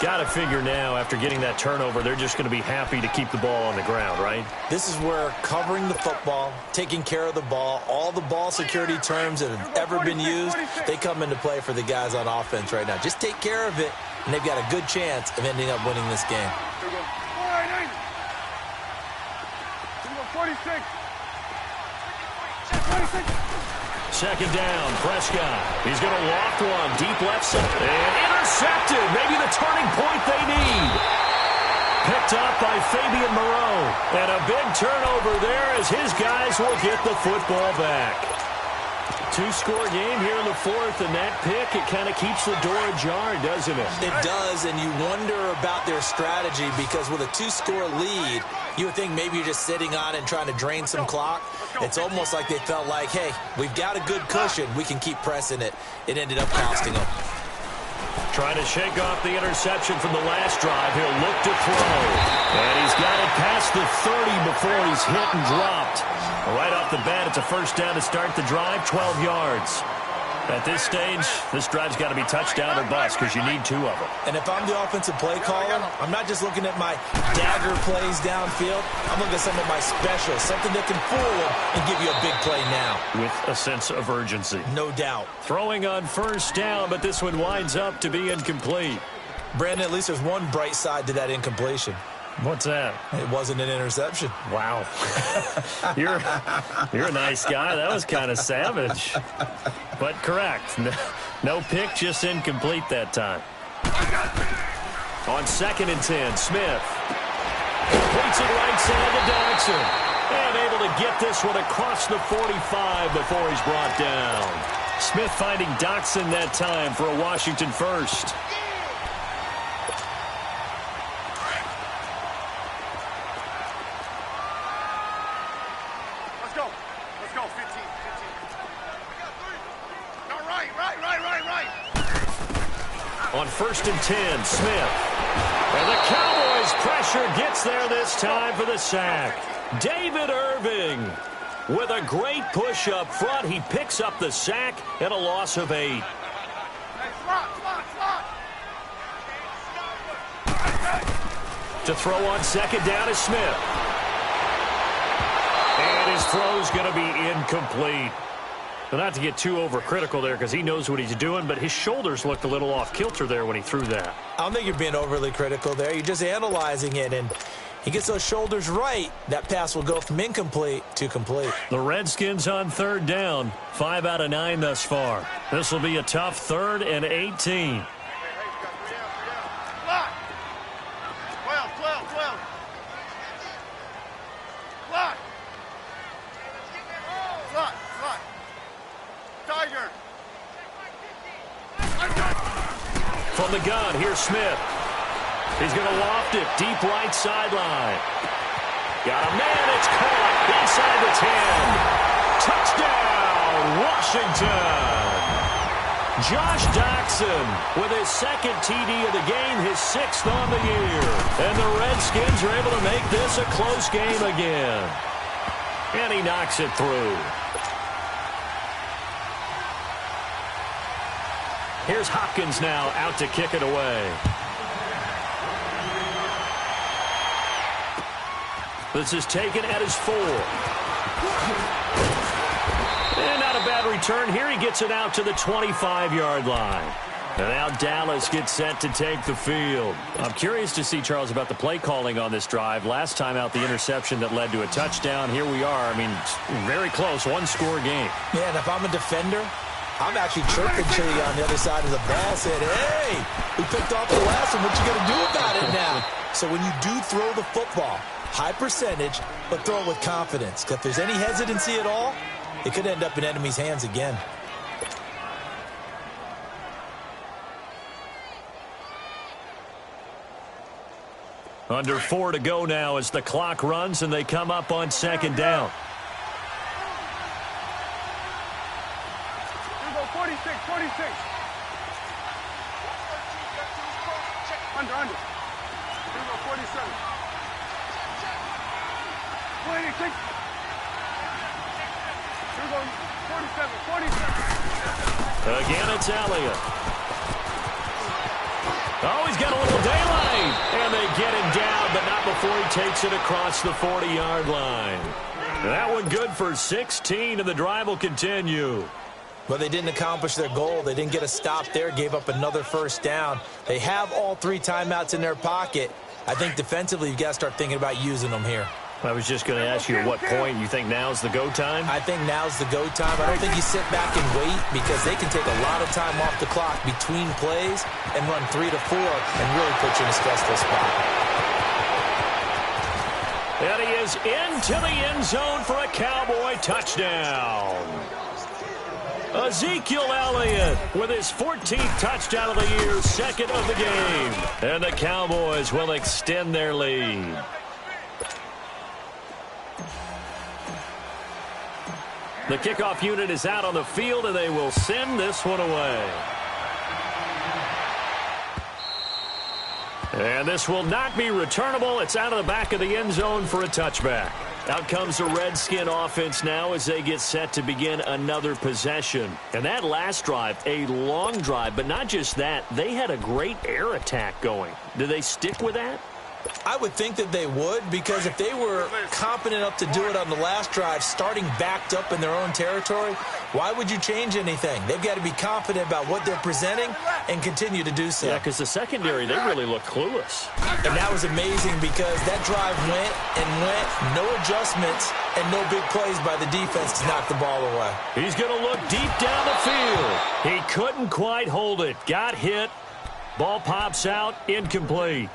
D: Got to figure now, after getting that turnover, they're just going to be happy to keep the ball on the ground, right?
B: This is where covering the football, taking care of the ball, all the ball security terms that have ever been used, they come into play for the guys on offense right now. Just take care of it, and they've got a good chance of ending up winning this game.
C: 46.
D: 2nd down, Prescott. He's going to loft one deep left side. And intercepted. Maybe the turning point they need. Picked up by Fabian Moreau. And a big turnover there as his guys will get the football back. 2-score game here in the 4th, and that pick, it kind of keeps the door ajar, doesn't it?
B: It does, and you wonder about their strategy because with a 2-score lead, you would think maybe you're just sitting on it and trying to drain some clock. It's almost like they felt like, hey, we've got a good cushion. We can keep pressing it. It ended up costing them.
D: Trying to shake off the interception from the last drive. He'll look to throw. And he's got it past the 30 before he's hit and dropped.
A: Right off the bat, it's a first down to start the drive, 12 yards. At this stage, this drive's got to be touchdown or bust because you need 2 of them.
B: And if I'm the offensive play caller, I'm not just looking at my dagger plays downfield. I'm looking at some of my specials, something that can fool them and give you a big play now.
A: With a sense of urgency.
B: No doubt.
A: Throwing on first down, but this one winds up to be incomplete.
B: Brandon, at least there's one bright side to that incompletion.
A: What's that?
B: It wasn't an interception.
A: Wow. You're a nice guy. That was kind of savage. But correct. No pick, just incomplete that time. On 2nd and 10, Smith. Completes it right side to Dodson. And able to get this one across the 45 before he's brought down. Smith finding Dodson that time for a Washington first. On 1st and 10, Smith. And the Cowboys' pressure gets there this time for the sack. David Irving with a great push up front. He picks up the sack and a loss of 8. To throw on 2nd down is Smith. And his throw's going to be incomplete. But not to get too overcritical there because he knows what he's doing, but his shoulders looked a little off kilter there when he threw that.
B: I don't think you're being overly critical there. You're just analyzing it, and he gets those shoulders right. That pass will go from incomplete to complete.
A: The Redskins on 3rd down, 5 out of 9 thus far. This will be a tough 3rd and 18. From the gun, here's Smith. He's going to loft it deep right sideline. Got a man, it's caught inside the 10. Touchdown, Washington. Josh Doctson with his 2nd TD of the game, his 6th on the year. And the Redskins are able to make this a close game again. And he knocks it through. Here's Hopkins now out to kick it away. This is taken at his 4. And not a bad return here. He gets it out to the 25-yard line. And now Dallas gets set to take the field. I'm curious to see, Charles, about the play calling on this drive. Last time out, the interception that led to a touchdown. Here we are. I mean, very close, one-score game.
B: Yeah, and if I'm a defender, I'm actually chirping to you on the other side of the ball, saying, hey, we picked off the last one. What you going to do about it now? So when you do throw the football, high percentage, but throw it with confidence. Because if there's any hesitancy at all, it could end up in enemy's hands again.
A: Under 4 to go now as the clock runs and they come up on 2nd down.
C: Here we go, 46, 46. Under. Here we go, 47. 26. Here we go, 47, 47.
A: Again, it's Elliott. Oh, he's got a little daylight. And they get him down, but not before he takes it across the 40-yard line. That one good for 16, and the drive will continue.
B: But they didn't accomplish their goal. They didn't get a stop there, gave up another first down. They have all 3 timeouts in their pocket. I think defensively you've got to start thinking about using them here.
A: I was just going to ask you at what point you think now's the go time?
B: I think now's the go time. I don't think you sit back and wait because they can take a lot of time off the clock between plays and run 3 to 4 and really put you in a stressful spot.
A: And he is into the end zone for a Cowboy touchdown. Ezekiel Elliott with his 14th touchdown of the year, 2nd of the game. And the Cowboys will extend their lead. The kickoff unit is out on the field, and they will send this one away. And this will not be returnable. It's out of the back of the end zone for a touchback. Out comes the Redskin offense now as they get set to begin another possession. And that last drive, a long drive, but not just that, they had a great air attack going. Do they stick with that?
B: I would think that they would, because if they were competent enough to do it on the last drive, starting backed up in their own territory, why would you change anything? They've got to be confident about what they're presenting and continue to do so.
A: Yeah, because the secondary, they really look clueless.
B: And that was amazing because that drive went and went, no adjustments, and no big plays by the defense to knock the ball away.
A: He's going to look deep down the field. He couldn't quite hold it. Got hit. Ball pops out. Incomplete.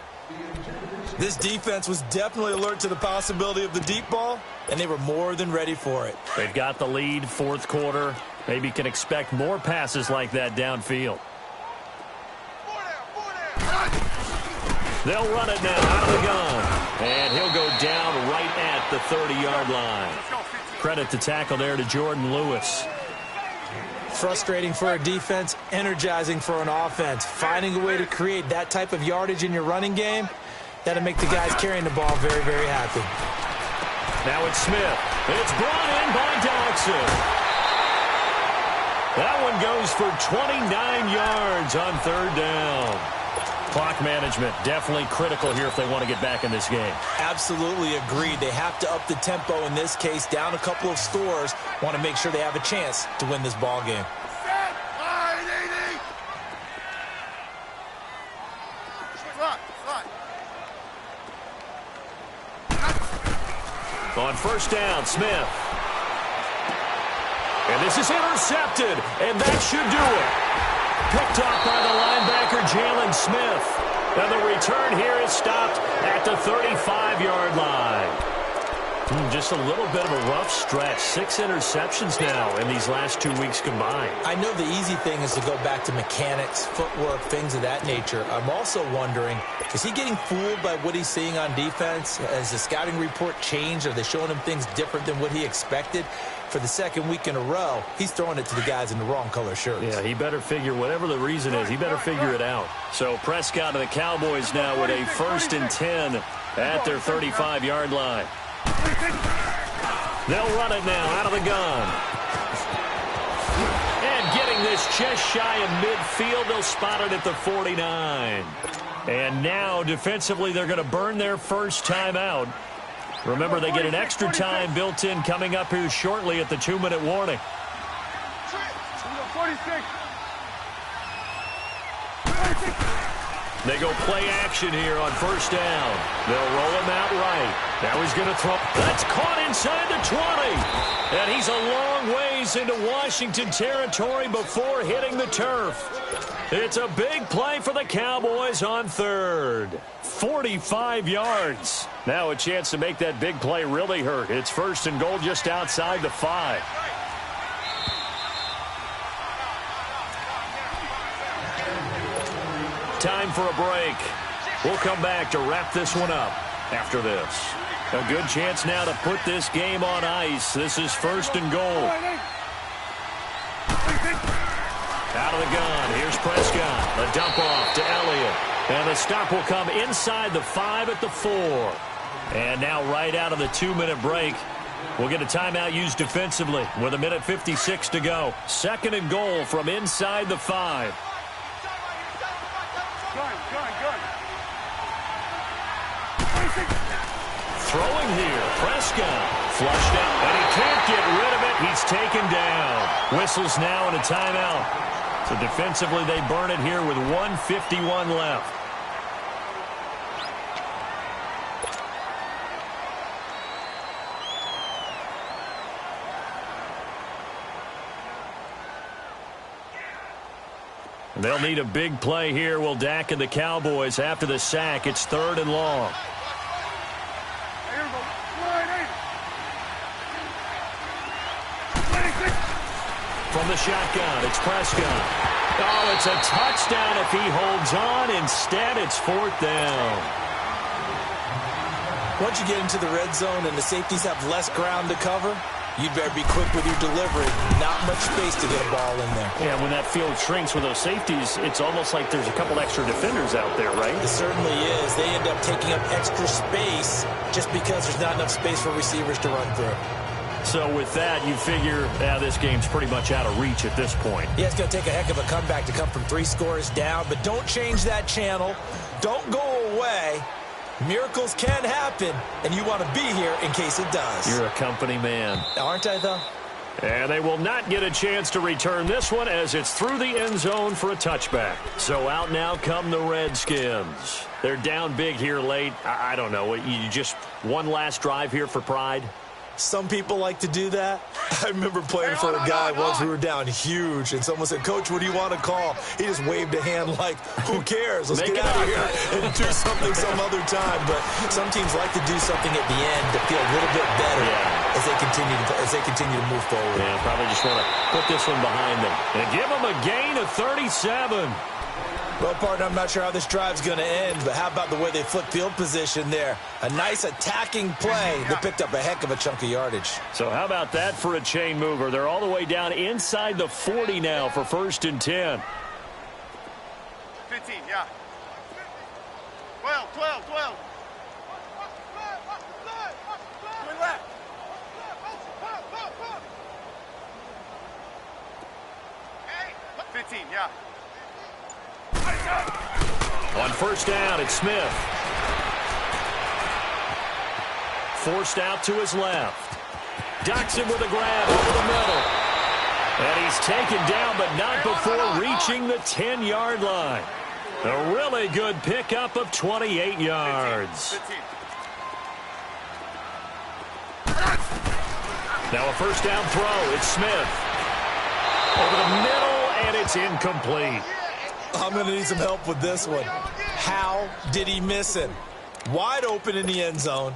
B: This defense was definitely alert to the possibility of the deep ball, and they were more than ready for it.
A: They've got the lead, fourth quarter. Maybe can expect more passes like that downfield. They'll run it now out of the gun. And he'll go down right at the 30-yard line. Credit to tackle there to Jordan Lewis.
B: Frustrating for a defense, energizing for an offense. Finding a way to create that type of yardage in your running game, that'll make the guys carrying the ball very, very happy.
A: Now it's Smith. It's brought in by Dodson. That one goes for 29 yards on third down. Clock management definitely critical here if they want to get back in this game.
B: Absolutely agreed. They have to up the tempo in this case, down a couple of scores. Want to make sure they have a chance to win this ball game.
A: On first down, Smith. And this is intercepted, and that should do it. Picked off by the linebacker, Jalen Smith. And the return here is stopped at the 35-yard line. Just a little bit of a rough stretch. 6 interceptions now in these last 2 weeks combined.
B: I know the easy thing is to go back to mechanics, footwork, things of that nature. I'm also wondering, is he getting fooled by what he's seeing on defense? Has the scouting report changed? Are they showing him things different than what he expected? For the second week in a row, he's throwing it to the guys in the wrong color shirts.
A: Yeah, he better figure, whatever the reason is, he better figure it out. So Prescott and the Cowboys now with a 1st and 10 at their 35-yard line. They'll run it now out of the gun. And getting this just shy of midfield, they'll spot it at the 49. And now defensively they're going to burn their first timeout. Remember, they get an extra time built in coming up here shortly at the 2-minute warning.
C: 46.
A: They go play action here on first down. They'll roll him out right. Now he's going to throw. That's caught inside the 20. And he's a long ways into Washington territory before hitting the turf. It's a big play for the Cowboys on third. 45 yards. Now a chance to make that big play really hurt. It's 1st and goal just outside the 5. Time for a break. We'll come back to wrap this one up after this. A good chance now to put this game on ice. This is 1st and goal. Out of the gun. Here's Prescott. The dump off to Elliott. And the stop will come inside the 5 at the 4. And now right out of the 2-minute break, we'll get a timeout used defensively with 1:56 to go. 2nd and goal from inside the 5. Throwing here, Prescott flushed out, and he can't get rid of it. He's taken down. Whistles now and a timeout. So defensively, they burn it here with 1:51 left. They'll need a big play here. Will Dak and the Cowboys after the sack. It's 3rd and long. From the shotgun, it's Prescott. Oh, it's a touchdown if he holds on. Instead, it's 4th down.
B: Once you get into the red zone and the safeties have less ground to cover, you better be quick with your delivery. Not much space to get a ball in there.
A: Yeah, when that field shrinks with those safeties, it's almost like there's a couple extra defenders out there, right?
B: It certainly is. They end up taking up extra space just because there's not enough space for receivers to run through.
A: So with that, you figure, this game's pretty much out of reach at this point.
B: Yeah, it's going to take a heck of a comeback to come from 3 scores down, but don't change that channel. Don't go away. Miracles can happen, and you want to be here in case it does.
A: You're a company man.
B: Aren't I, though?
A: And they will not get a chance to return this one as it's through the end zone for a touchback. So out now come the Redskins. They're down big here late. I don't know. You just one last drive here for pride?
B: Some people like to do that. I remember playing for a guy once. We were down huge, and someone said, "Coach, what do you want to call?" He just waved a hand like, who cares? Let's get out of here and do something some other time. But some teams like to do something at the end to feel a little bit better as they continue to move forward.
A: Yeah, probably just want to put this one behind them. And give them a gain of 37.
B: Well, partner, I'm not sure how this drive's going to end, but how about the way they flip field position there? A nice attacking play that picked up a heck of a chunk of yardage.
A: So how about that for a chain mover? They're all the way down inside the 40 now for 1st and 10.
C: 15, yeah. 12. 15, yeah.
A: On 1st down, it's Smith. Forced out to his left. Docks him with a grab over the middle. And he's taken down, but not before reaching the 10-yard line. A really good pickup of 28 yards.
C: 15.
A: Now a 1st down throw. It's Smith. Over the middle, and it's incomplete.
B: I'm going to need some help with this one. How did he miss him? Wide open in the end zone.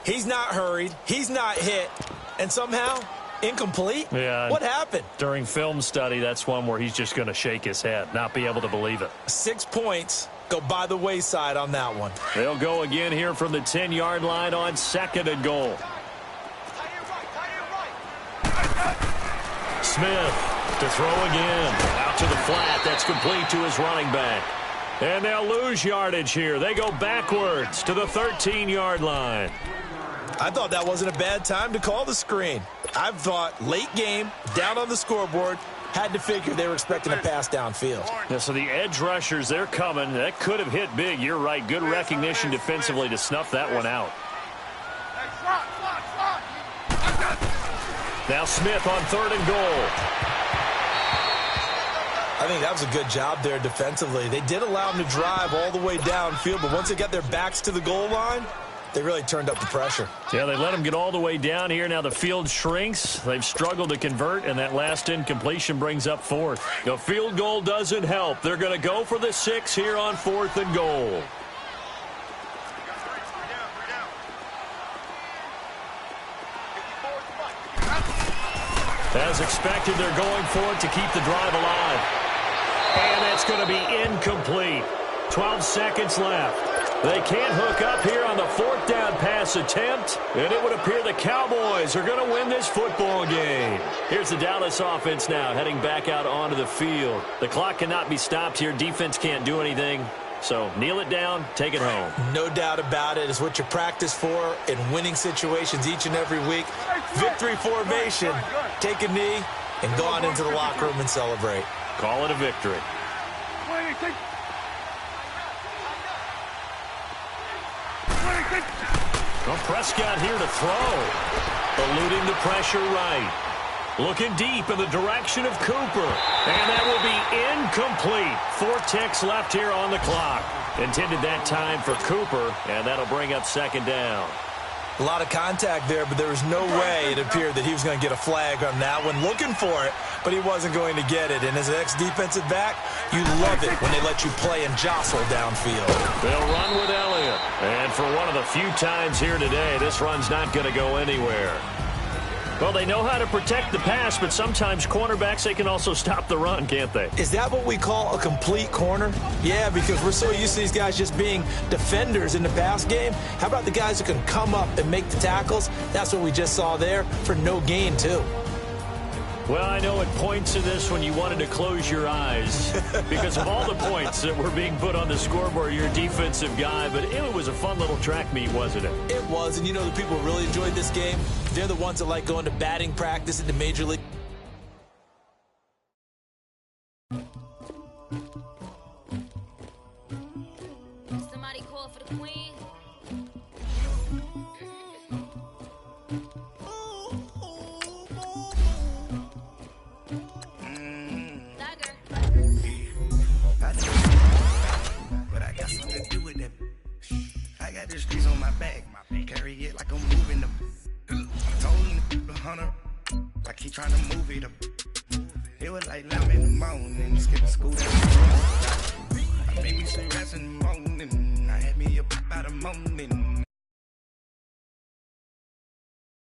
B: He's not hurried. He's not hit. And somehow, incomplete?
A: Yeah.
B: What happened?
A: During film study, that's one where he's just going to shake his head, not be able to believe it.
B: 6 points go by the wayside on that one.
A: They'll go again here from the 10-yard line on 2nd and goal. Smith to throw again. Out to the flat. That's complete to his running back. And they'll lose yardage here. They go backwards to the 13-yard line.
B: I thought that wasn't a bad time to call the screen. I thought late game, down on the scoreboard, had to figure they were expecting a pass downfield.
A: Yeah, so the edge rushers, they're coming. That could have hit big. You're right. Good recognition defensively to snuff that one out. Now Smith on 3rd and goal.
B: I think that was a good job there defensively. They did allow them to drive all the way downfield, but once they got their backs to the goal line, they really turned up the pressure.
A: Yeah, they let them get all the way down here. Now the field shrinks. They've struggled to convert, and that last incompletion brings up 4th. The field goal doesn't help. They're going to go for the 6 here on 4th and goal. As expected, they're going for it to keep the drive alive. And that's going to be incomplete. 12 seconds left. They can't hook up here on the 4th down pass attempt, and it would appear the Cowboys are going to win this football game. Here's the Dallas offense now heading back out onto the field. The clock cannot be stopped here. Defense can't do anything. So kneel it down, take it home.
B: No doubt about it. It's what you practice for in winning situations each and every week. Victory formation. Take a knee and go on into the locker room and celebrate.
A: Call it a victory. Well, Prescott here to throw. Eluding the pressure right. Looking deep in the direction of Cooper. And that will be incomplete. 4 ticks left here on the clock. Intended that time for Cooper, and that'll bring up 2nd down.
B: A lot of contact there, but there was no way it appeared that he was going to get a flag on that one. Looking for it, but he wasn't going to get it. And as an ex-defensive back, you love it when they let you play and jostle downfield.
A: They'll run with Elliott. And for one of the few times here today, this run's not going to go anywhere. Well, they know how to protect the pass, but sometimes cornerbacks, they can also stop the run, can't they?
B: Is that what we call a complete corner? Yeah, because we're so used to these guys just being defenders in the pass game. How about the guys who can come up and make the tackles? That's what we just saw there for no gain, too.
A: Well, I know at points in this when you wanted to close your eyes because of all the points that were being put on the scoreboard, you're a defensive guy, but it was a fun little track meet, wasn't it?
B: It was, and you know the people who really enjoyed this game? They're the ones that like going to batting practice in the Major League.
E: Somebody call for the queen.
F: But I got something to do with that. I got the streets on my back. Carry it like I'm moving them. I'm told the hunter, like he trying to move it up. It was like 11 in the morning, skipping school. I made me some rest in the morning. I had me up by the morning.